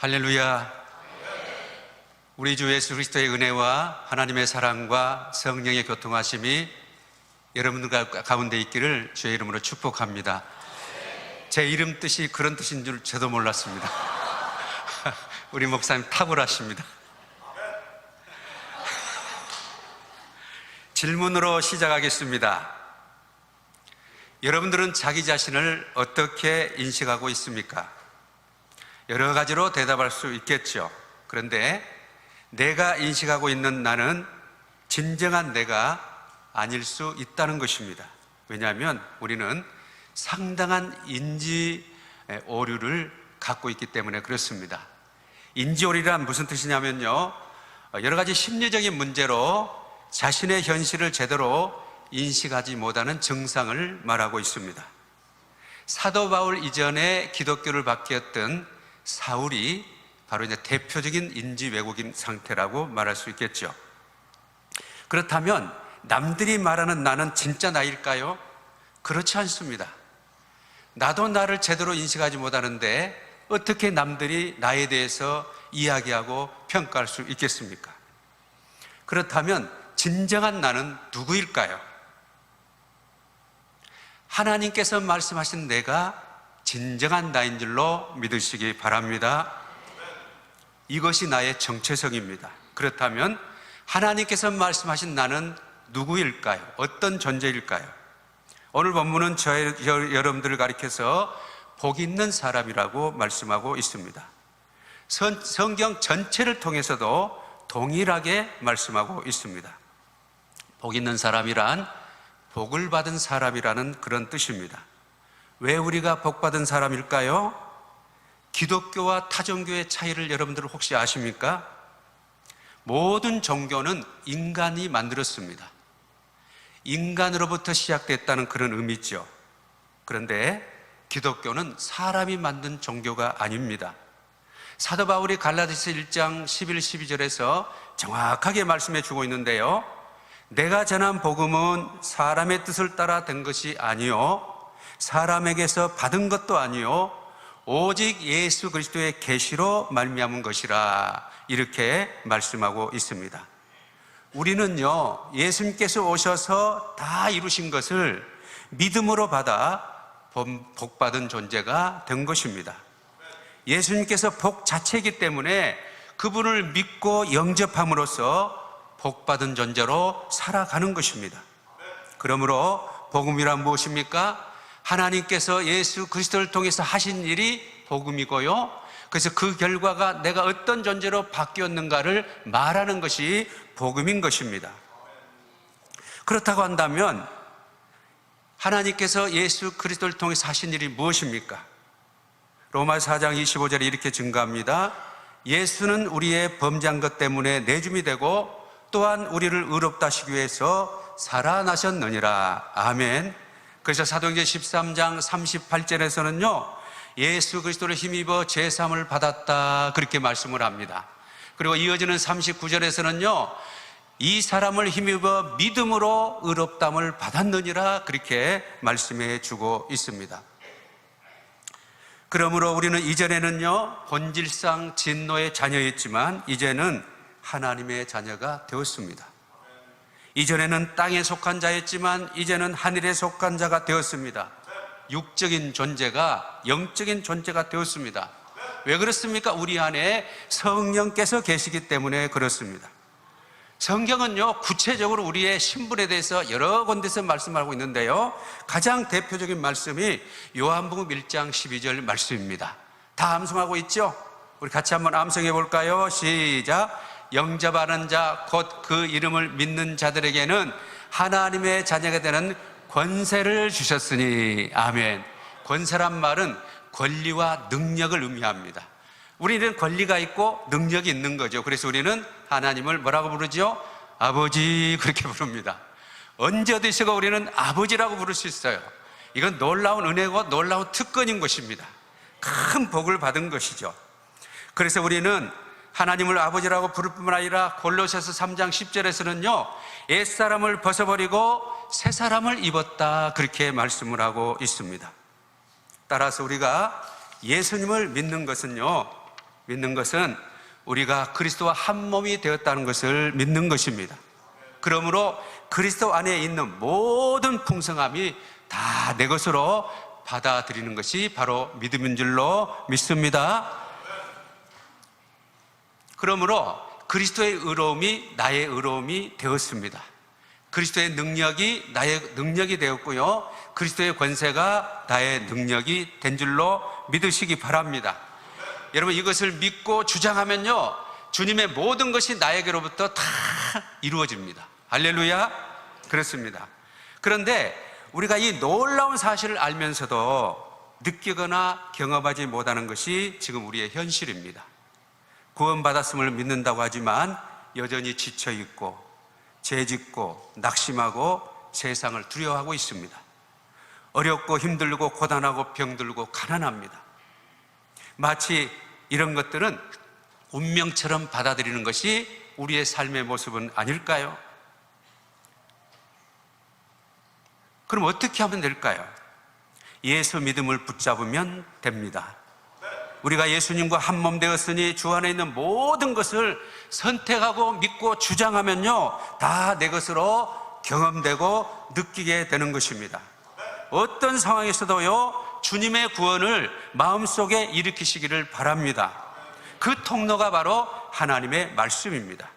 할렐루야. 우리 주 예수 그리스도의 은혜와 하나님의 사랑과 성령의 교통하심이 여러분들 가운데 있기를 주의 이름으로 축복합니다. 제 이름 뜻이 그런 뜻인 줄 저도 몰랐습니다. 우리 목사님 탁월하십니다. 질문으로 시작하겠습니다. 여러분들은 자기 자신을 어떻게 인식하고 있습니까? 여러 가지로 대답할 수 있겠죠. 그런데 내가 인식하고 있는 나는 진정한 내가 아닐 수 있다는 것입니다. 왜냐하면 우리는 상당한 인지 오류를 갖고 있기 때문에 그렇습니다. 인지 오류란 무슨 뜻이냐면요, 여러 가지 심리적인 문제로 자신의 현실을 제대로 인식하지 못하는 증상을 말하고 있습니다. 사도 바울 이전에 기독교를 바뀌었던 사울이 바로 이제 대표적인 인지 왜곡인 상태라고 말할 수 있겠죠. 그렇다면 남들이 말하는 나는 진짜 나일까요? 그렇지 않습니다. 나도 나를 제대로 인식하지 못하는데 어떻게 남들이 나에 대해서 이야기하고 평가할 수 있겠습니까? 그렇다면 진정한 나는 누구일까요? 하나님께서 말씀하신 내가 진정한 나인 줄로 믿으시기 바랍니다. 이것이 나의 정체성입니다. 그렇다면 하나님께서 말씀하신 나는 누구일까요? 어떤 존재일까요? 오늘 본문은 여러분들을 가리켜서 복 있는 사람이라고 말씀하고 있습니다. 성경 전체를 통해서도 동일하게 말씀하고 있습니다. 복 있는 사람이란 복을 받은 사람이라는 그런 뜻입니다. 왜 우리가 복 받은 사람일까요? 기독교와 타종교의 차이를 여러분들 혹시 아십니까? 모든 종교는 인간이 만들었습니다. 인간으로부터 시작됐다는 그런 의미죠. 그런데 기독교는 사람이 만든 종교가 아닙니다. 사도 바울이 갈라디아서 1장 11, 12절에서 정확하게 말씀해 주고 있는데요, 내가 전한 복음은 사람의 뜻을 따라 된 것이 아니요 사람에게서 받은 것도 아니요 오직 예수 그리스도의 계시로 말미암은 것이라, 이렇게 말씀하고 있습니다. 우리는요, 예수님께서 오셔서 다 이루신 것을 믿음으로 받아 복받은 존재가 된 것입니다. 예수님께서 복 자체이기 때문에 그분을 믿고 영접함으로써 복받은 존재로 살아가는 것입니다. 그러므로 복음이란 무엇입니까? 하나님께서 예수 그리스도를 통해서 하신 일이 복음이고요, 그래서 그 결과가 내가 어떤 존재로 바뀌었는가를 말하는 것이 복음인 것입니다. 그렇다고 한다면 하나님께서 예수 그리스도를 통해서 하신 일이 무엇입니까? 로마서 4장 25절에 이렇게 증거합니다. 예수는 우리의 범죄한 것 때문에 내줌이 되고 또한 우리를 의롭다 하시기 위해서 살아나셨느니라. 아멘. 그래서 사도행전 13장 38절에서는요 예수 그리스도를 힘입어 죄사함을 받았다, 그렇게 말씀을 합니다. 그리고 이어지는 39절에서는요 이 사람을 힘입어 믿음으로 의롭다함을 받았느니라, 그렇게 말씀해 주고 있습니다. 그러므로 우리는 이전에는요 본질상 진노의 자녀였지만 이제는 하나님의 자녀가 되었습니다. 이전에는 땅에 속한 자였지만 이제는 하늘에 속한 자가 되었습니다. 육적인 존재가 영적인 존재가 되었습니다. 왜 그렇습니까? 우리 안에 성령께서 계시기 때문에 그렇습니다. 성경은요 구체적으로 우리의 신분에 대해서 여러 군데서 말씀하고 있는데요, 가장 대표적인 말씀이 요한복음 1장 12절 말씀입니다. 다 암송하고 있죠? 우리 같이 한번 암송해 볼까요? 시작. 영접하는 자 곧 그 이름을 믿는 자들에게는 하나님의 자녀가 되는 권세를 주셨으니. 아멘. 권세란 말은 권리와 능력을 의미합니다. 우리는 권리가 있고 능력이 있는 거죠. 그래서 우리는 하나님을 뭐라고 부르죠? 아버지, 그렇게 부릅니다. 언제 어디서가 우리는 아버지라고 부를 수 있어요. 이건 놀라운 은혜고 놀라운 특권인 것입니다. 큰 복을 받은 것이죠. 그래서 우리는 하나님을 아버지라고 부를 뿐만 아니라 골로새서 3장 10절에서는요 옛사람을 벗어버리고 새 사람을 입었다, 그렇게 말씀을 하고 있습니다. 따라서 우리가 예수님을 믿는 것은요 믿는 것은 우리가 그리스도와 한 몸이 되었다는 것을 믿는 것입니다. 그러므로 그리스도 안에 있는 모든 풍성함이 다 내 것으로 받아들이는 것이 바로 믿음인 줄로 믿습니다. 그러므로 그리스도의 의로움이 나의 의로움이 되었습니다. 그리스도의 능력이 나의 능력이 되었고요, 그리스도의 권세가 나의 능력이 된 줄로 믿으시기 바랍니다. 여러분, 이것을 믿고 주장하면요, 주님의 모든 것이 나에게로부터 다 이루어집니다. 할렐루야. 그렇습니다. 그런데 우리가 이 놀라운 사실을 알면서도 느끼거나 경험하지 못하는 것이 지금 우리의 현실입니다. 구원받았음을 믿는다고 하지만 여전히 지쳐있고 죄짓고 낙심하고 세상을 두려워하고 있습니다. 어렵고 힘들고 고단하고 병들고 가난합니다. 마치 이런 것들은 운명처럼 받아들이는 것이 우리의 삶의 모습은 아닐까요? 그럼 어떻게 하면 될까요? 예수 믿음을 붙잡으면 됩니다. 우리가 예수님과 한 몸 되었으니 주 안에 있는 모든 것을 선택하고 믿고 주장하면요, 다 내 것으로 경험되고 느끼게 되는 것입니다. 어떤 상황에서도요, 주님의 구원을 마음속에 일으키시기를 바랍니다. 그 통로가 바로 하나님의 말씀입니다.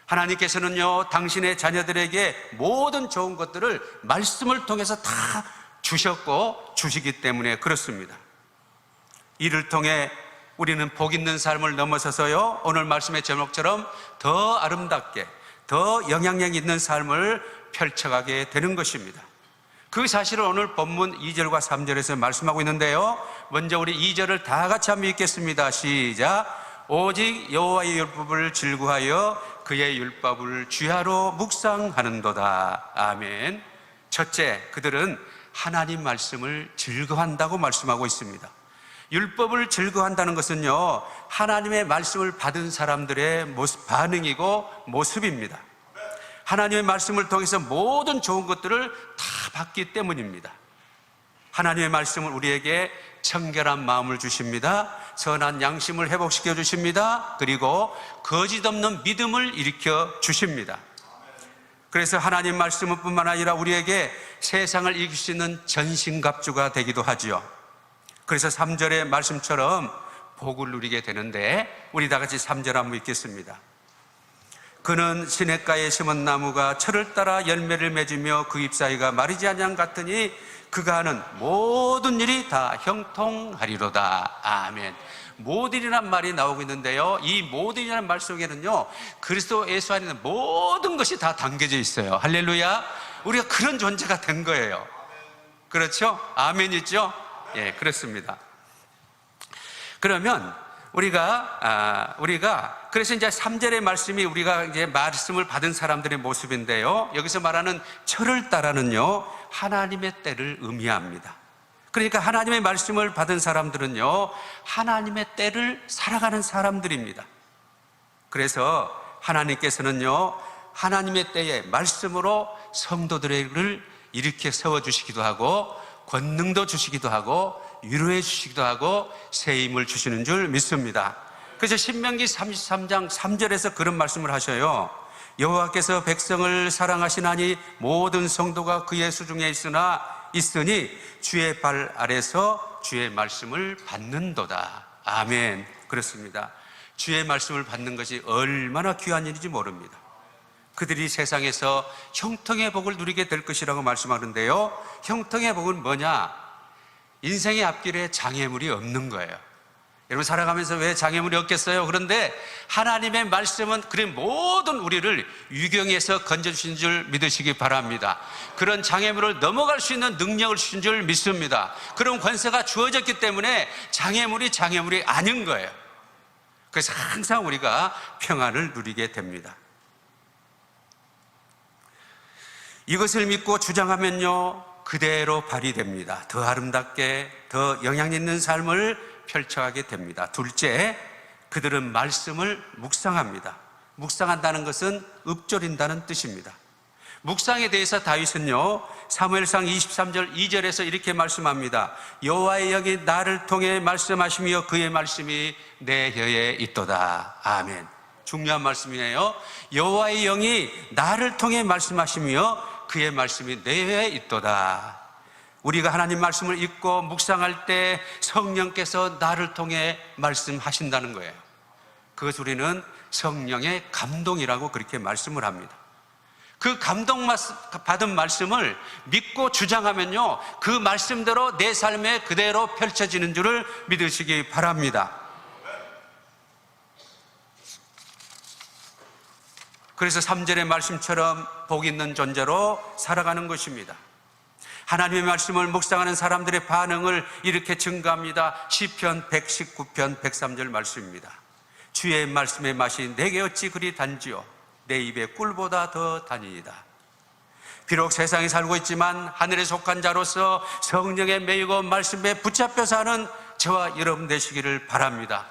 하나님께서는요, 당신의 자녀들에게 모든 좋은 것들을 말씀을 통해서 다 주셨고 주시기 때문에 그렇습니다. 이를 통해 우리는 복 있는 삶을 넘어서서요, 오늘 말씀의 제목처럼 더 아름답게, 더 영향력 있는 삶을 펼쳐가게 되는 것입니다. 그 사실을 오늘 본문 2절과 3절에서 말씀하고 있는데요, 먼저 우리 2절을 다 같이 한번 읽겠습니다. 시작. 오직 여호와의 율법을 즐거워하여 그의 율법을 주야로 묵상하는도다. 아멘. 첫째, 그들은 하나님 말씀을 즐거워한다고 말씀하고 있습니다. 율법을 즐거워한다는 것은요, 하나님의 말씀을 받은 사람들의 모습, 반응이고 모습입니다. 하나님의 말씀을 통해서 모든 좋은 것들을 다 받기 때문입니다. 하나님의 말씀은 우리에게 청결한 마음을 주십니다. 선한 양심을 회복시켜 주십니다. 그리고 거짓 없는 믿음을 일으켜 주십니다. 그래서 하나님 말씀은 뿐만 아니라 우리에게 세상을 이길 수 있는 전신갑주가 되기도 하지요. 그래서 3절의 말씀처럼 복을 누리게 되는데, 우리 다 같이 3절 한번 읽겠습니다. 그는 시냇가에 심은 나무가 철을 따라 열매를 맺으며 그 잎사이가 마르지 아니함 같으니 그가 하는 모든 일이 다 형통하리로다. 아멘. 모든이라는 말이 나오고 있는데요, 이 모든이라는 말 속에는요, 그리스도 예수 안에 있는 모든 것이 다 담겨져 있어요. 할렐루야. 우리가 그런 존재가 된 거예요. 그렇죠? 아멘이죠? 예, 그렇습니다. 그러면 우리가 그래서 이제 3절의 말씀이 우리가 이제 말씀을 받은 사람들의 모습인데요, 여기서 말하는 철을 따라는요, 하나님의 때를 의미합니다. 그러니까 하나님의 말씀을 받은 사람들은요, 하나님의 때를 살아가는 사람들입니다. 그래서 하나님께서는요, 하나님의 때에 말씀으로 성도들을 일으켜 세워주시기도 하고 권능도 주시기도 하고 위로해 주시기도 하고 새 힘을 주시는 줄 믿습니다. 그래서 신명기 33장 3절에서 그런 말씀을 하셔요. 여호와께서 백성을 사랑하시나니 모든 성도가 그의 수중에 있으니 주의 발 아래서 주의 말씀을 받는도다. 아멘. 그렇습니다. 주의 말씀을 받는 것이 얼마나 귀한 일인지 모릅니다. 그들이 세상에서 형통의 복을 누리게 될 것이라고 말씀하는데요, 형통의 복은 뭐냐? 인생의 앞길에 장애물이 없는 거예요. 여러분, 살아가면서 왜 장애물이 없겠어요? 그런데 하나님의 말씀은 그런 모든 우리를 유경에서 건져주신 줄 믿으시기 바랍니다. 그런 장애물을 넘어갈 수 있는 능력을 주신 줄 믿습니다. 그런 권세가 주어졌기 때문에 장애물이 아닌 거예요. 그래서 항상 우리가 평안을 누리게 됩니다. 이것을 믿고 주장하면요, 그대로 발휘됩니다. 더 아름답게, 더 영향 있는 삶을 펼쳐가게 됩니다. 둘째, 그들은 말씀을 묵상합니다. 묵상한다는 것은 읊조린다는 뜻입니다. 묵상에 대해서 다윗은요, 사무엘상 23절 2절에서 이렇게 말씀합니다. 여호와의 영이 나를 통해 말씀하시며 그의 말씀이 내 혀에 있도다. 아멘. 중요한 말씀이에요. 여호와의 영이 나를 통해 말씀하시며 그의 말씀이 내 혀에 있도다. 우리가 하나님 말씀을 읽고 묵상할 때 성령께서 나를 통해 말씀하신다는 거예요. 그것을 우리는 성령의 감동이라고 그렇게 말씀을 합니다. 그 감동 받은 말씀을 믿고 주장하면요, 그 말씀대로 내 삶에 그대로 펼쳐지는 줄을 믿으시기 바랍니다. 그래서 3절의 말씀처럼 복 있는 존재로 살아가는 것입니다. 하나님의 말씀을 묵상하는 사람들의 반응을 이렇게 증가합니다. 시편 119편 103절 말씀입니다. 주의 말씀의 맛이 내게 어찌 그리 단지요 내 입에 꿀보다 더 단이다. 비록 세상에 살고 있지만 하늘에 속한 자로서 성령에 매이고 말씀에 붙잡혀 사는 저와 여러분 되시기를 바랍니다.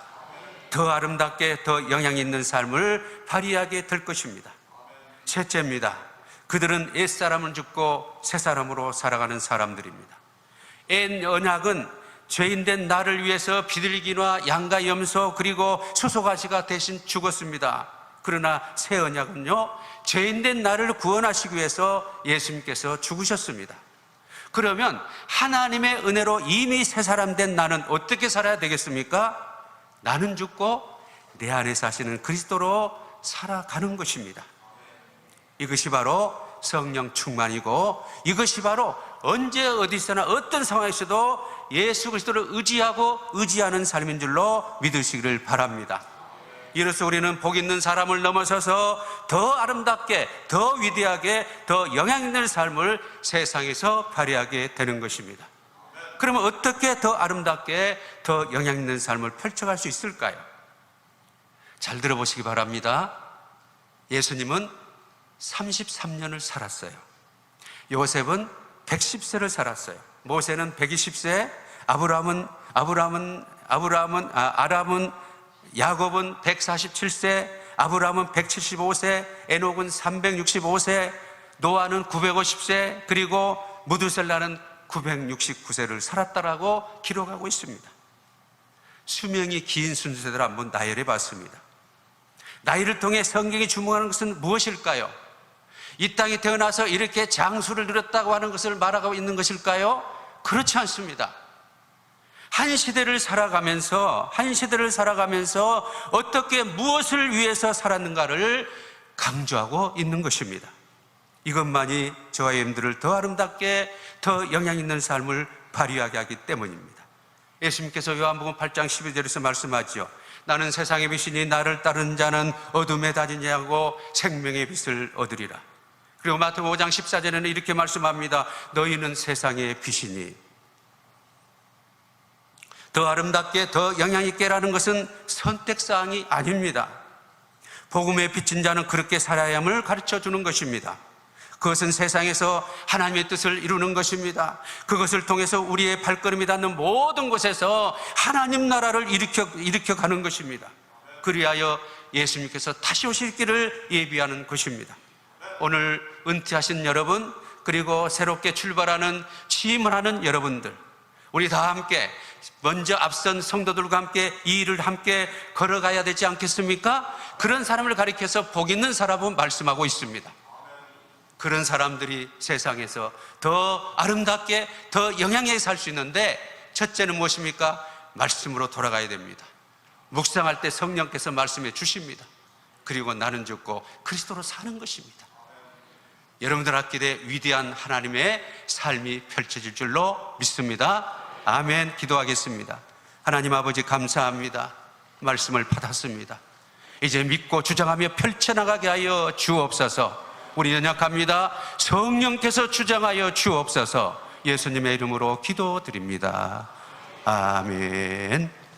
더 아름답게 더 영향 있는 삶을 발휘하게 될 것입니다. 셋째입니다. 그들은 옛사람을 죽고 새사람으로 살아가는 사람들입니다. 옛 언약은 죄인된 나를 위해서 비둘기나 양과 염소 그리고 수소가시가 대신 죽었습니다. 그러나 새 언약은요, 죄인된 나를 구원하시기 위해서 예수님께서 죽으셨습니다. 그러면 하나님의 은혜로 이미 새 사람 된 나는 어떻게 살아야 되겠습니까? 나는 죽고 내 안에 사시는 그리스도로 살아가는 것입니다. 이것이 바로 성령 충만이고, 이것이 바로 언제 어디서나 어떤 상황에서도 예수 그리스도를 의지하고 의지하는 삶인 줄로 믿으시기를 바랍니다. 이로써 우리는 복 있는 사람을 넘어서서 더 아름답게, 더 위대하게, 더 영향 있는 삶을 세상에서 발휘하게 되는 것입니다. 그러면 어떻게 더 아름답게, 더 영향 있는 삶을 펼쳐갈 수 있을까요? 잘 들어보시기 바랍니다. 예수님은 33년을 살았어요. 요셉은 110세를 살았어요. 모세는 120세, 아람은 야곱은 147세, 아브라함은 175세, 에녹은 365세, 노아는 950세, 그리고 무두셀라는 969세를 살았다라고 기록하고 있습니다. 수명이 긴 순서대로 한번 나열해 봤습니다. 나이를 통해 성경이 주목하는 것은 무엇일까요? 이 땅에 태어나서 이렇게 장수를 누렸다고 하는 것을 말하고 있는 것일까요? 그렇지 않습니다. 한 시대를 살아가면서 어떻게 무엇을 위해서 살았는가를 강조하고 있는 것입니다. 이것만이 저와 여러분들을 더 아름답게, 더 영향 있는 삶을 발휘하게 하기 때문입니다. 예수님께서 요한복음 8장 12절에서 말씀하지요. 나는 세상의 빛이니 나를 따르는 자는 어둠에 다니지 않고 생명의 빛을 얻으리라. 그리고 마태복음 5장 14절에는 이렇게 말씀합니다. 너희는 세상의 빛이니. 더 아름답게, 더 영향 있게라는 것은 선택사항이 아닙니다. 복음에 비친 자는 그렇게 살아야 함을 가르쳐 주는 것입니다. 그것은 세상에서 하나님의 뜻을 이루는 것입니다. 그것을 통해서 우리의 발걸음이 닿는 모든 곳에서 하나님 나라를 일으켜 가는 것입니다. 그리하여 예수님께서 다시 오실 길을 예비하는 것입니다. 오늘 은퇴하신 여러분, 그리고 새롭게 출발하는 취임을 하는 여러분들, 우리 다 함께 먼저 앞선 성도들과 함께 이 일을 함께 걸어가야 되지 않겠습니까? 그런 사람을 가리켜서 복 있는 사람은 말씀하고 있습니다. 그런 사람들이 세상에서 더 아름답게, 더 영향력있게 살 수 있는데, 첫째는 무엇입니까? 말씀으로 돌아가야 됩니다. 묵상할 때 성령께서 말씀해 주십니다. 그리고 나는 죽고 그리스도로 사는 것입니다. 여러분들 앞길에 위대한 하나님의 삶이 펼쳐질 줄로 믿습니다. 아멘. 기도하겠습니다. 하나님 아버지, 감사합니다. 말씀을 받았습니다. 이제 믿고 주장하며 펼쳐나가게 하여 주옵소서. 우리 연약합니다. 성령께서 주장하여 주옵소서. 예수님의 이름으로 기도드립니다. 아멘.